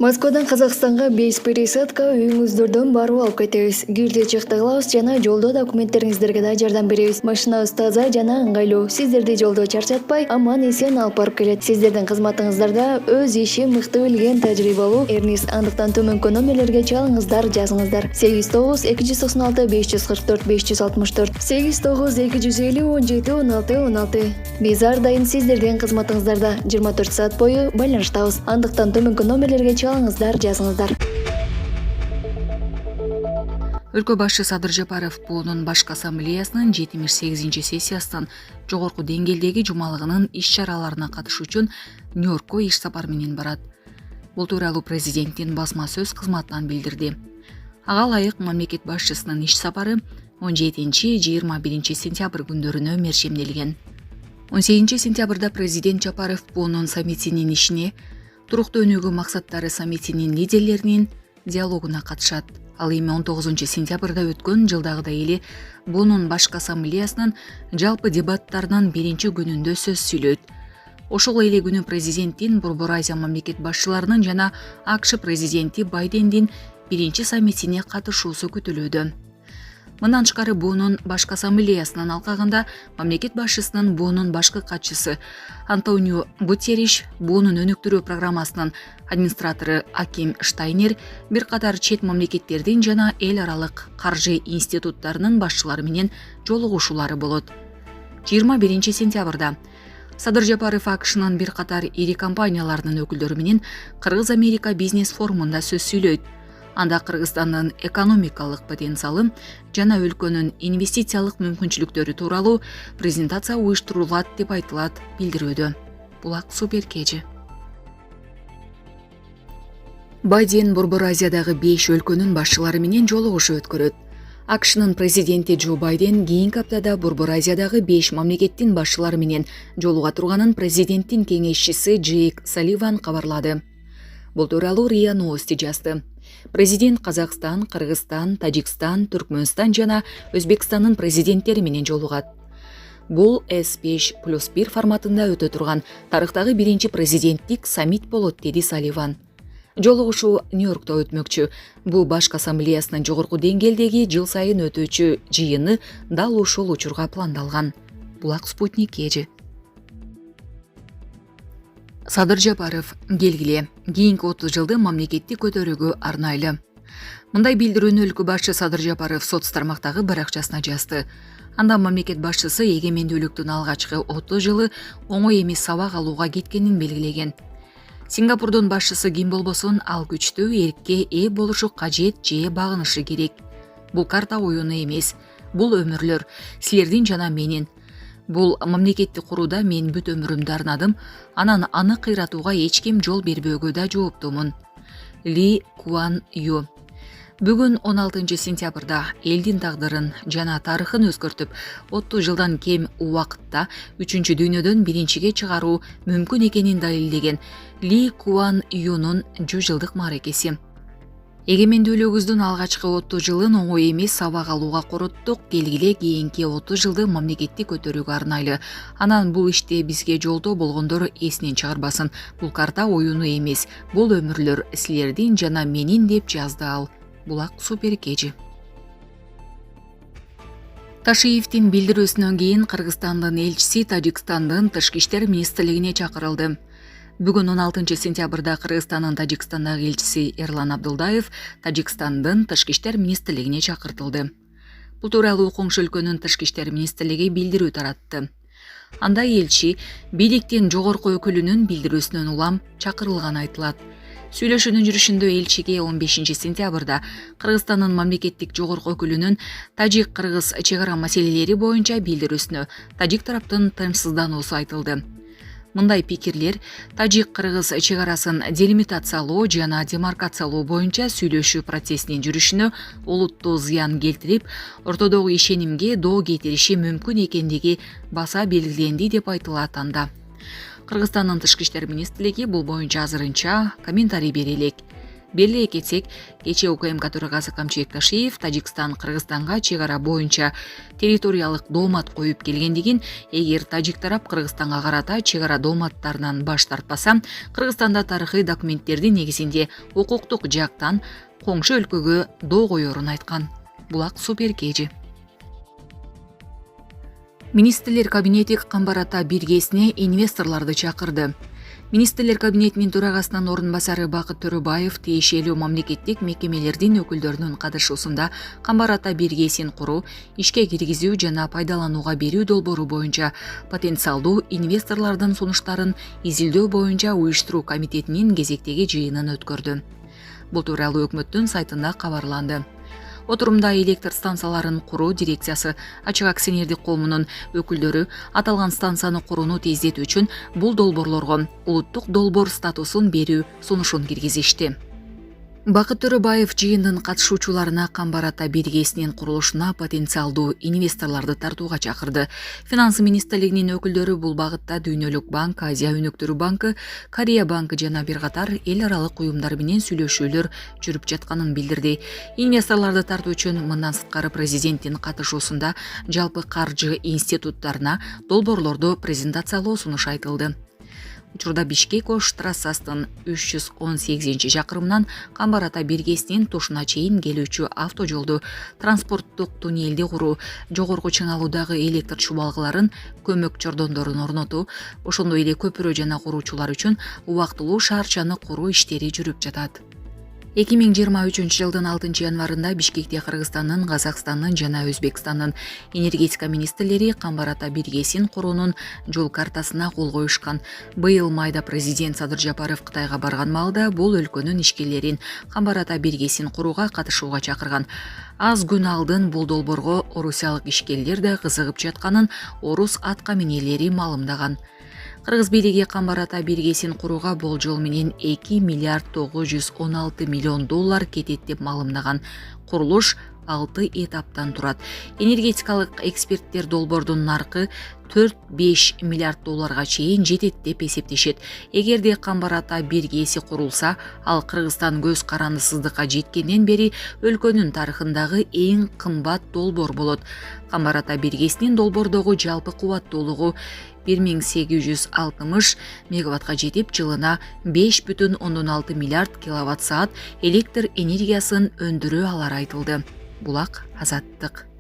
Москвадан Казакстанга 5 пересадка үйүңүздөрдөн барып алып кетебиз. Кирди чыкты кылабыз жана жолдо документтериңиздерге да жардам беребиз. Машинабыз таза жана ыңгайлуу. Сиздерди жолдо чарчатпай, аман эсен алып барып келет. Сиздердин кызматыңыздарда өз иши мыкты билген тажрыйбалуу Эрнис. Андыктан төмөнкү номерлерге чалыңыздар, жазыңыздар. 89 296 544 564 89 250 17 16 16. Биз ар дайым сиздердин кызматыңыздарда 24 саат бою байланыштабыз. Андыктан төмөнкү номерлерге чалыңыздар, жазыңыздар. Өлкө башчы Садыр Жапаров БУНун башкы ассамблеясынын 78-сессиясынын жогорку деңгээлдеги жумалыгынын иш-чараларына катышуу үчүн Нью-Йоркко иш сапар менен барат. Бул тууралуу президенттин басма сөз кызматынан билдирди. Ага ылайык мамлекет башчысынын иш сапары 17-21 сентябрь күндөрүнө мерчемделген. 18 сентябрда президент Жапаров БУНун саммитинин ишине, туруктуу өнүгүү максаттары саммитинин лидерлеринин диалогуна катышат. Ал эми 19 сентябрда өткөн жылдагыдай эле БУНун башкы ассамблеясынын жалпы дебаттарынын биринчи күнүндө сөз сүйлөйт. Ошол эле күнү президенттин Борбор Азия мамлекет башчыларынын жана АКШ президенти Байдендин биринчи саммитине катышуусу күтүлүүдө. Мындан тышкары БУНун башкы ассамблеясынын алкагында мамлекет башчысынын БУНун башкы катчысы Антонио Гутерриш, БУНун өнүктүрүү программасынын администратору Аким Штайнер, бир катар чет мамлекеттердин жана эл аралык каржы институттарынын башчылары менен жолугушуулары болот. 21 сентябрда Садыр Жапаров АКШнын бир катар ири компанияларынын өкүлдөрү менен Кыргыз-Америка бизнес форумунда сөз сүйлөйт. Анда Кыргызстандын экономикалык потенциалы жана өлкөнүн инвестициялык мүмкүнчүлүктөрү тууралуу презентация уюштурулат деп айтылат билдирүүдө. Булак Суперкежи. Байден Борбор Азиядагы 5 өлкөнүн башчылары менен жолугушуу өткөрөт. АКШнын президенти Джо Байден кийинки аптада Борбор Азиядагы 5 мамлекеттин башчылары менен жолуга турганын президенттин кеңешчиси Джейк Салливан кабарлады. Бул тууралуу РИА Новости жазды. Президент Казакстан, Кыргызстан, Тажикстан, Түркмөнстан жана Өзбекстандын президенттери менен жолугат. Бул S5+1 форматында өтө турган тарыхтагы биринчи президенттик саммит болот, деди Салливан. Жолугушуу Нью-Йоркто өтмөкчү. Бул башкы ассамблеясынын жогорку деңгээлдеги жыл сайын өтүүчү жыйыны дал ушул учурга пландалган. Булак Спутник Кежи. Садыр Жапаров келгиле, кийинки 30 жылды мамлекеттик көтөрүүгө арнайлы. Мындай билдирүүнү өлкө башчы Садыр Жапаров соц тармактагы баракчасына жазды. Анда мамлекет башчысы эгемендүүлүктүн алгачкы 30 жылы оңой эмес сабак алууга кеткенин белгилеген. Сингапурдун башчысы ким болбосун ал күчтүү, эркке ээ болушу кажет же багынышы керек. Бул карта оюну эмес, бул өмүрлөр, силердин жана менин. Бул мамлекетти курууда мен бүт өмүрүмдү арнадым, анан аны кыйратууга эч ким жол бербөөгө да жооптумун. Ли Куан Ю. Бүгүн 16 сентябрда элдин тагдырын жана тарыхын өзгөртүп, 30 жылдан кем убакытта 3-чү дүйнөдөн биринчиге чыгаруу мүмкүн экенин далилдеген Ли Куан Юнун 100 жылдык мааракеси. Эгемендүүлүгүбүздүн алгачкы 30 жылын оңой эмес сабак алууга короттук, келгиле кийинки 30 жылды мамлекетти көтөрүүгө арнайлы. Анан бул иште бизге жолдо болгондор эсинен чыгарбасын. Бул карта оюну эмес, бул өмүрлөр силердин жана менин, деп жазды ал. Булак Суперкежи. Ташиевдин билдирүүсүнөн кийин Кыргызстандын элчиси Тажикстандын тышкы иштер министрлигине чакырылды. Бүгүн 16 сентябрда Кыргызстандын Тажикстандагы элчиси Эрлан Абдулдаев Тажикстандын тышкы иштер министрлигине чакыртылды. Бул тууралуу коңшу өлкөнүн тышкы иштер министрлиги билдирүү таратты. Анда элчи бийликтин жогорку өкүлүнүн билдирүүсүнөн улам чакырылганы айтылат. Сүйлөшүүнүн жүрүшүндө элчиге 15 сентябрда Кыргызстандын мамлекеттик жогорку өкүлүнүн тажик-кыргыз чек ара маселелери боюнча билдирүүсүнө тажик тараптын тынчсыздануусу айтылды. Мындай пикирлер тажик-кыргыз чек арасын делимитациялоо жана демаркациялоо боюнча сүйлөшүү процессинин жүрүшүнө олуттуу зыян келтирип, ортодогу ишенимге доо кетириши мүмкүн экендиги баса белгиленди, деп айтылат анда. Кыргызстандын тышкы иштер министрлиги бул боюнча азырынча комментарий бере элек. Беле кетсек, кечээ УКМК төрагасы Камчыбек Ташиев Тажикстан Кыргызстанга чек ара боюнча территориялык доомат коюп келгендигин, эгер тажик тарап Кыргызстанга карата чек ара дооматтарынан баш тартпаса, Кыргызстанда тарыхый документтердин негизинде укуктук жактан коңшу өлкөгө доо коерун айткан. Булак Супер Кежи. Министрлер кабинети Камбар Ата биргесине инвесторлорду чакырды. Министрлер кабинетинин төрагасынын орун басары Бакыт Төрөбаев тиешелүү мамлекеттик мекемелердин өкүлдөрүнүн катышуусунда Камбар Ата биргесин куруу, ишке киргизүү жана пайдаланууга берүү долбоору боюнча потенциалдуу инвесторлордун сунуштарын изилдөө боюнча уюштуруу комитетинин кезектеги жыйынын өткөрдү. Бул тууралуу өкмөттүн сайтында кабарланды. Отурумда электр станцияларын куруу дирекциясы ачык акционердик коомунун өкүлдөрү аталган станцияны курууну тездетүү үчүн бул долбоорлорго улуттук долбоор статусун берүү сунушун киргизишти. Бакыт Төрөбаев жыйындын катышуучуларына Камбар Ата биргесинин курулушуна потенциалдуу инвесторлорду тартууга чакырды. Финансы министрлигинин өкүлдөрү бул багытта Дүйнөлүк банк, Азия өнөктөрү банкы, Корея банкы жана бир катар эл аралык уюмдар менен сүйлөшүүлөр жүрүп жатканын билдирди. Инвесторлорду тартуу үчүн мындан сырткары президенттин катышуусунда жалпы каржы институттарына долбоорлорду презентациялоо сунушу айтылды. Учурда Бишкек-Ош трассасынын 318-чакырымынан Камбар Ата биргесинин тушуна чейин келүүчү автожолду транспорттук туннелди куруу, жогорку чыңалуудагы электр чубалгыларын, көмөк чордондорун орнотуу, ошондой эле көпүрө жана куруучулар үчүн убактылуу шаарчаны куруу иштери жүрүп жатат. 2023 жылдын 6 январында Бишкекте Кыргызстандын, Казакстандын жана Өзбекстандын энергетика министрлери Камбар Ата биргесин куруунун жол картасына кол коюшкан. Быйыл майда президент Садыр Жапаров Кытайга барган маалда бул өлкөнүн ишкерлерин Камбар Ата биргесин курууга катышууга чакырган. Аз күн алдын бул долбоорго орусиялык ишкерлер да кызыгып жатканын орус атка минелери маалымдаган. Кыргыз бийлиги Камбар Ата биргесин курууга болжол менен 2 миллиард 916 миллион доллар кетет деп маалымдаган. Курулуш 6 этаптан турат. Энергетикалык эксперттер долбоордун наркы 4-5 миллиард долларга чейин жетет деп эсептешет. Эгерде Камбар Ата биргеси курулса, ал Кыргызстан көз карандысыздыкка жеткенден бери өлкөнүн тарыхындагы эң кымбат долбоор болот. Камбар Ата биргесинин долбоордогу жалпы кубаттуулугу 1860 мегаваттка жетип, жылына 5,6 миллиард киловатт саат электр энергиясын өндүрө алары айтылды. Булак Азаттык.